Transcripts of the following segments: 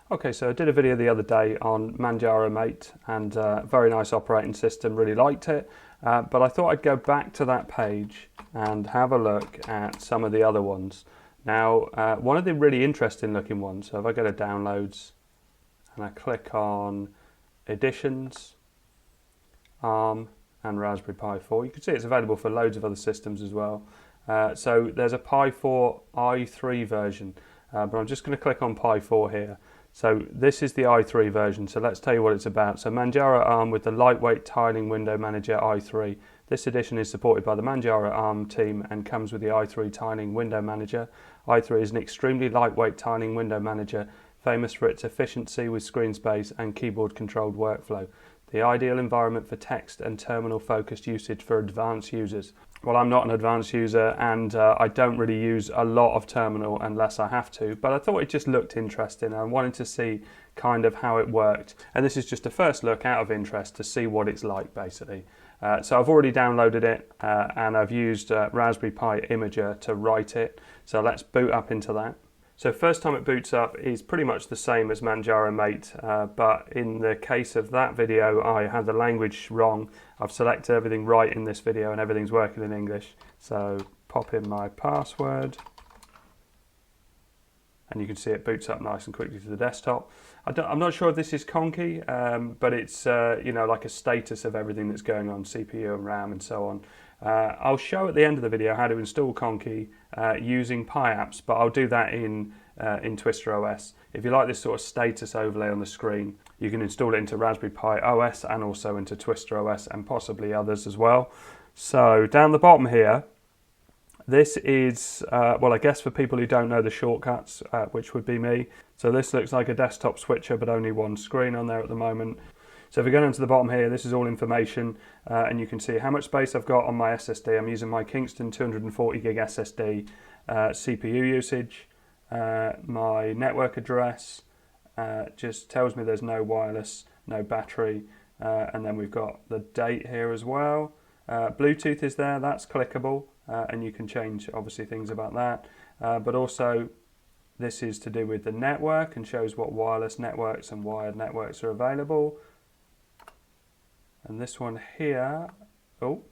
Okay, so I did a video the other day on Manjaro Mate, and very nice operating system, really liked it. But I thought I'd go back to that page and have a look at some of the other ones. Now, one of the really interesting looking ones, so if I go to downloads and I click on editions, ARM and Raspberry Pi 4, you can see it's available for loads of other systems as well. So there's a Pi 4 i3 version, but I'm just going to click on Pi 4 here. So this is the i3 version, so let's tell you what it's about. So Manjaro ARM with the lightweight tiling window manager i3. This edition is supported by the Manjaro ARM team and comes with the i3 tiling window manager. i3 is an extremely lightweight tiling window manager, famous for its efficiency with screen space and keyboard controlled workflow. The ideal environment for text and terminal focused usage for advanced users. Well, I'm not an advanced user and I don't really use a lot of terminal unless I have to, but I thought it just looked interesting. I wanted to see kind of how it worked, and this is just a first look out of interest to see what it's like basically. So I've already downloaded it and I've used Raspberry Pi Imager to write it, so let's boot up into that. So first time it boots up is pretty much the same as Manjaro Mate, but in the case of that video I had the language wrong. I've selected everything right in this video and everything's working in English. So pop in my password and you can see it boots up nice and quickly to the desktop. I'm not sure if this is conkey, but it's you know, like a status of everything that's going on, CPU and RAM and so on. I'll show at the end of the video how to install conkey using Pi apps, but I'll do that in Twister OS. If you like this sort of status overlay on the screen, you can install it into Raspberry Pi OS and also into Twister OS and possibly others as well. So down the bottom here, this is, well, I guess for people who don't know the shortcuts, which would be me. So this looks like a desktop switcher, but only one screen on there at the moment. So if we go down to the bottom here, this is all information, and you can see how much space I've got on my SSD. I'm using my Kingston 240 gig SSD, CPU usage, my network address, just tells me there's no wireless, no battery, and then we've got the date here as well. Bluetooth is there, that's clickable, and you can change obviously things about that, but also this is to do with the network and shows what wireless networks and wired networks are available. And this one here, oh,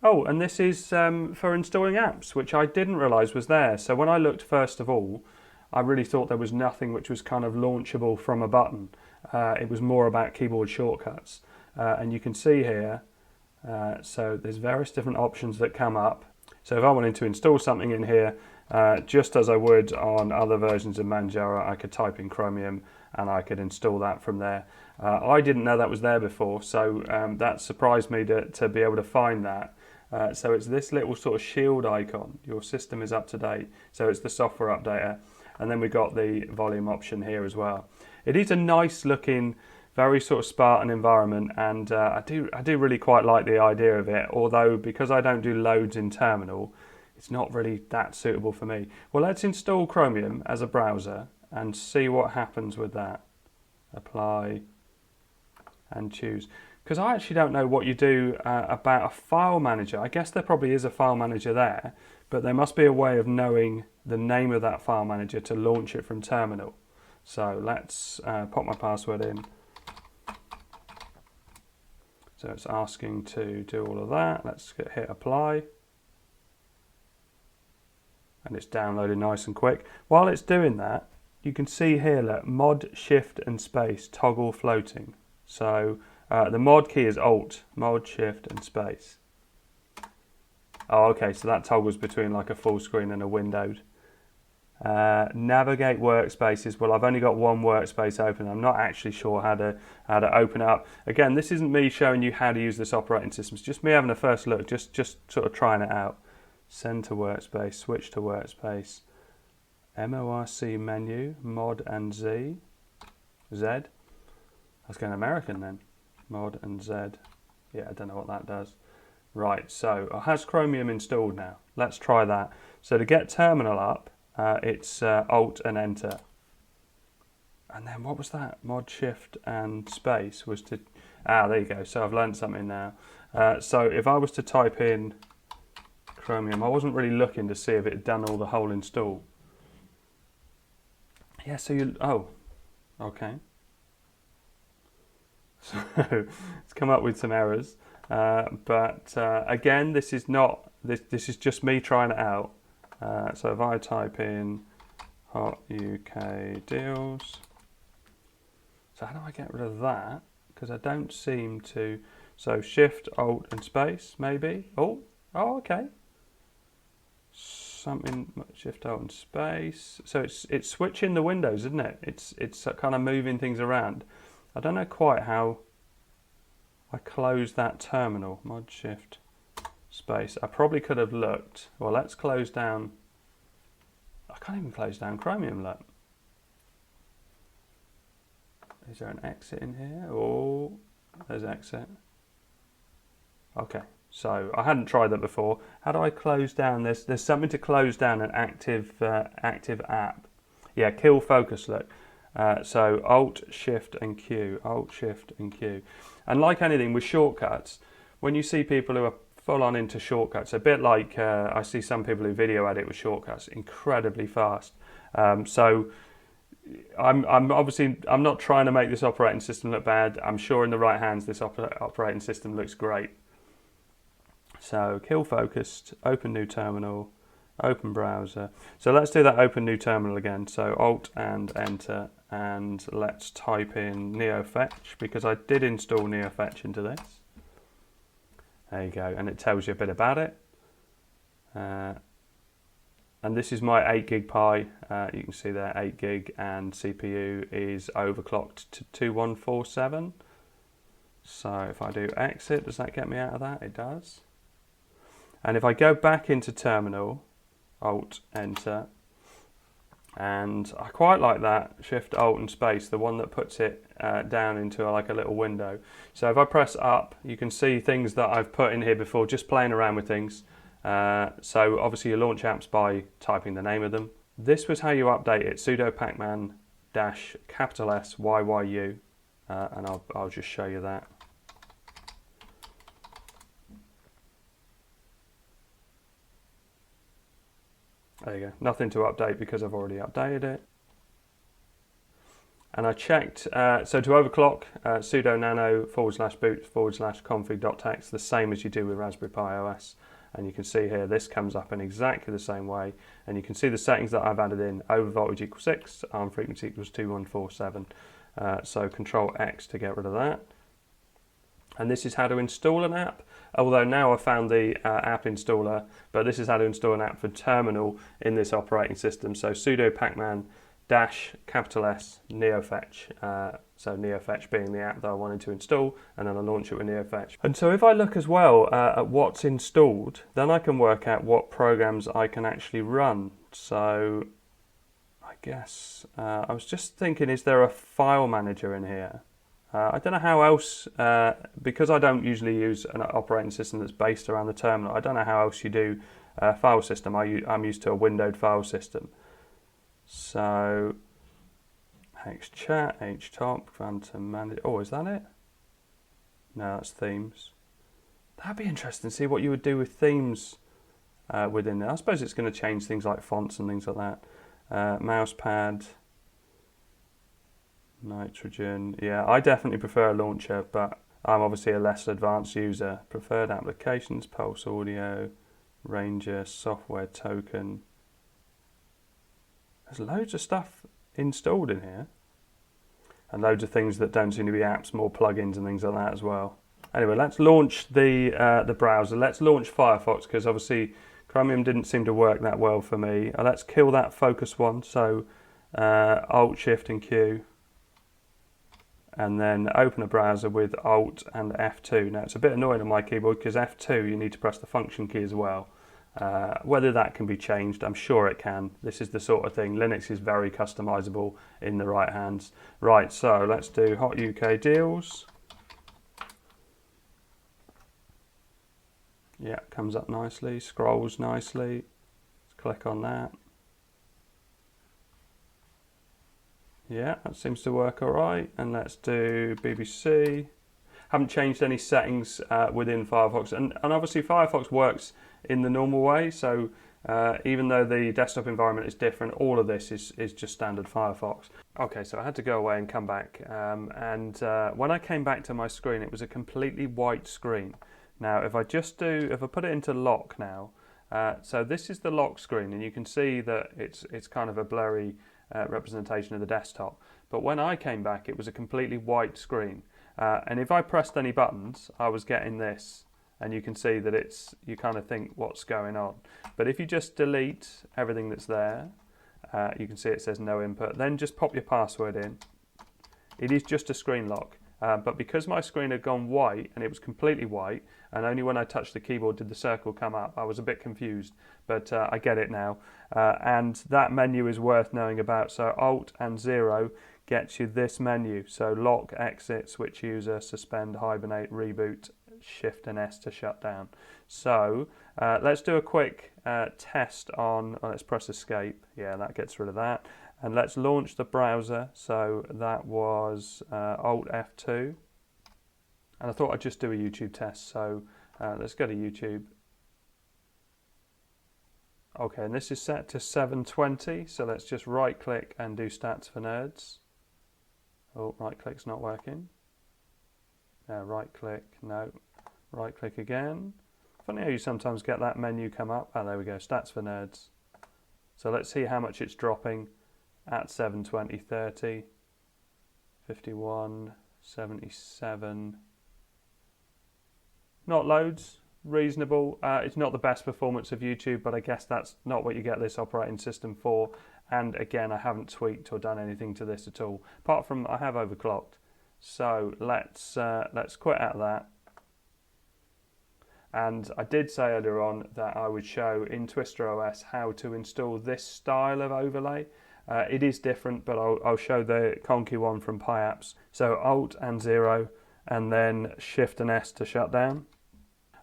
and this is for installing apps, which I didn't realise was there. So when I looked first of all, I really thought there was nothing which was kind of launchable from a button. It was more about keyboard shortcuts. And you can see here, so there's various different options that come up. So if I wanted to install something in here, just as I would on other versions of Manjaro, I could type in Chromium and I could install that from there. I didn't know that was there before, so that surprised me to be able to find that. So it's this little sort of shield icon, your system is up to date, so it's the software updater, and then we've got the volume option here as well. It is a nice looking, very sort of Spartan environment, and I do really quite like the idea of it, although because I don't do loads in terminal, it's not really that suitable for me. Well, let's install Chromium as a browser and see what happens with that. Apply and choose. Because I actually don't know what you do about a file manager. I guess there probably is a file manager there, but there must be a way of knowing the name of that file manager to launch it from terminal. So let's pop my password in. So it's asking to do all of that. Let's hit apply. And it's downloading nice and quick. While it's doing that, you can see here, look, mod, shift and space, toggle floating. So the mod key is Alt, mod, shift and space. Oh, okay, so that toggles between like a full screen and a windowed. Navigate workspaces. Well, I've only got one workspace open. I'm not actually sure how to open it up. Again, this isn't me showing you how to use this operating system. It's just me having a first look, just sort of trying it out. Send to workspace, switch to workspace, MORC menu, mod and Z. I was going American then. Mod and Z. Yeah, I don't know what that does. Right, so has Chromium installed now? Let's try that. So to get terminal up, it's Alt and Enter. And then what was that? Mod, Shift and Space was to... there you go. So I've learned something now. So if I was to type in Chromium, I wasn't really looking to see if it had done all the whole install. Yeah, so Okay. So it's come up with some errors, but again, this is not this is just me trying it out. So if I type in hot UK deals, so how do I get rid of that? Because I don't seem to. So Shift, Alt, and Space, maybe. Oh, okay. Something Shift, Alt, and Space. So it's switching the windows, isn't it? It's kind of moving things around. I don't know quite how I close that terminal. Mod Shift Space. I probably could have looked. Well, let's close down. I can't even close down Chromium. Look. Is there an exit in here? Oh, there's exit. Okay, so I hadn't tried that before. How do I close down? There's something to close down an active app. Yeah, kill focus. Look. So Alt, Shift, and Q. Alt, Shift, and Q. And like anything with shortcuts, when you see people who are full on into shortcuts, a bit like I see some people who video edit with shortcuts, incredibly fast. So I'm not trying to make this operating system look bad. I'm sure in the right hands this operating system looks great. So kill focused, open new terminal, open browser. So let's do that open new terminal again. So Alt and Enter, and let's type in neofetch, because I did install neofetch into this. There you go, and it tells you a bit about it. And this is my 8 gig Pi. You can see there 8 gig, and CPU is overclocked to 2147. So if I do exit, does that get me out of that? It does. And if I go back into terminal, Alt, Enter, and I quite like that Shift, Alt, and Space, the one that puts it down into like a little window. So if I press up, you can see things that I've put in here before, just playing around with things. So obviously you launch apps by typing the name of them. This was how you update it, sudo pacman -SYYU, and I'll just show you that. There you go, nothing to update because I've already updated it. And I checked, so to overclock, sudo nano /boot /config.txt, the same as you do with Raspberry Pi OS. And you can see here, this comes up in exactly the same way. And you can see the settings that I've added in: overvoltage equals 6, arm frequency equals 2147. So Control X to get rid of that. And this is how to install an app. Although now I've found the app installer, but this is how to install an app for terminal in this operating system. So sudo pacman -S neofetch. So neofetch being the app that I wanted to install, and then I launch it with neofetch. And so if I look as well at what's installed, then I can work out what programs I can actually run. So I guess I was just thinking, is there a file manager in here? I don't know how else, because I don't usually use an operating system that's based around the terminal, I don't know how else you do a file system. I'm used to a windowed file system. So hchat, htop, phantom manager. Oh, is that it? No, that's themes. That'd be interesting to see what you would do with themes within there. I suppose it's going to change things like fonts and things like that. Mousepad, nitrogen. Yeah, I definitely prefer a launcher, but I'm obviously a less advanced user. Preferred applications, Pulse Audio, Ranger, software token. There's loads of stuff installed in here, and loads of things that don't seem to be apps, more plugins and things like that as well. Anyway, let's launch the browser. Let's launch Firefox, because obviously Chromium didn't seem to work that well for me. Let's kill that focus one. So Alt, Shift, and Q, and then open a browser with Alt and F2. Now it's a bit annoying on my keyboard because F2 you need to press the function key as well. Whether that can be changed, I'm sure it can. This is the sort of thing. Linux is very customizable in the right hands. Right, so let's do hot UK deals. Yeah, comes up nicely, scrolls nicely. Let's click on that. Yeah, that seems to work all right. And let's do BBC. Haven't changed any settings within Firefox. And obviously Firefox works in the normal way. So Even though the desktop environment is different, all of this is just standard Firefox. Okay, so I had to go away and come back, and when I came back to my screen, it was a completely white screen. Now, if I put it into lock now, so this is the lock screen, and you can see that it's kind of a blurry representation of the desktop. But when I came back, it was a completely white screen, and if I pressed any buttons, I was getting this. And you can see that you kind of think what's going on. But if you just delete everything that's there, you can see it says no input. Then just pop your password in. It is just a screen lock. But because my screen had gone white and it was completely white, and only when I touched the keyboard did the circle come up, I was a bit confused. But I get it now. And that menu is worth knowing about. So Alt and 0 gets you this menu. So lock, exit, switch user, suspend, hibernate, reboot, Shift and S to shut down. So let's do a quick test on, let's press escape. Yeah, that gets rid of that. And let's launch the browser. So that was Alt F2. And I thought I'd just do a YouTube test. So let's go to YouTube. Okay, and this is set to 720. So let's just right click and do stats for nerds. Oh, right click's not working. Right click, no. Right click again. Funny how you sometimes get that menu come up. Oh, there we go, stats for nerds. So let's see how much it's dropping at 720, 30, 51, 77. Not loads, reasonable. It's not the best performance of YouTube, but I guess that's not what you get this operating system for. And again, I haven't tweaked or done anything to this at all, apart from I have overclocked. So let's quit out of that. And I did say earlier on that I would show in Twister OS how to install this style of overlay. It is different, but I'll show the conkey one from PyApps. So Alt and 0, and then Shift and S to shut down.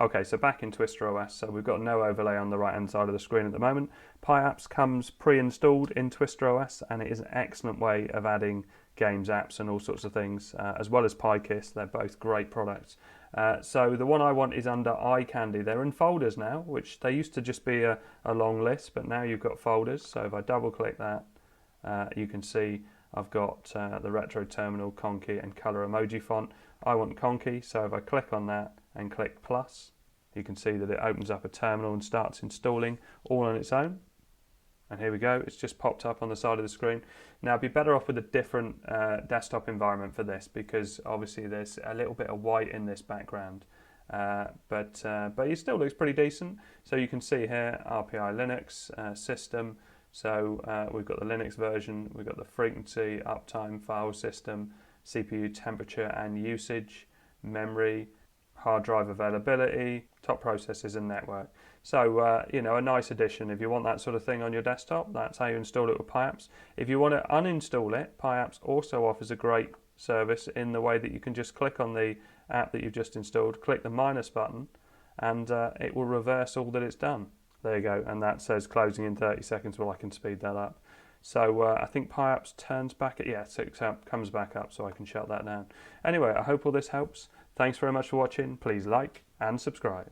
Okay, so back in Twister OS, so we've got no overlay on the right-hand side of the screen at the moment. PyApps comes pre-installed in Twister OS, and it is an excellent way of adding games, apps, and all sorts of things, as well as PyKiss. They're both great products. So the one I want is under iCandy. They're in folders now, which they used to just be a long list, but now you've got folders. So if I double-click that, you can see I've got the retro terminal, conkey, and color emoji font. I want conkey, so if I click on that and click plus, you can see that it opens up a terminal and starts installing all on its own. And here we go, it's just popped up on the side of the screen. Now I'd be better off with a different desktop environment for this, because obviously there's a little bit of white in this background. But it still looks pretty decent. So you can see here, RPI Linux system. So we've got the Linux version, we've got the frequency, uptime, file system, CPU temperature and usage, memory, hard drive availability, top processors and network. So, you know, a nice addition. If you want that sort of thing on your desktop, that's how you install it with PyApps. If you want to uninstall it, PyApps also offers a great service in the way that you can just click on the app that you've just installed, click the minus button, and it will reverse all that it's done. There you go, and that says closing in 30 seconds. Well, I can speed that up. So I think PyApps turns back, so it comes back up, so I can shut that down. Anyway, I hope all this helps. Thanks very much for watching. Please like and subscribe.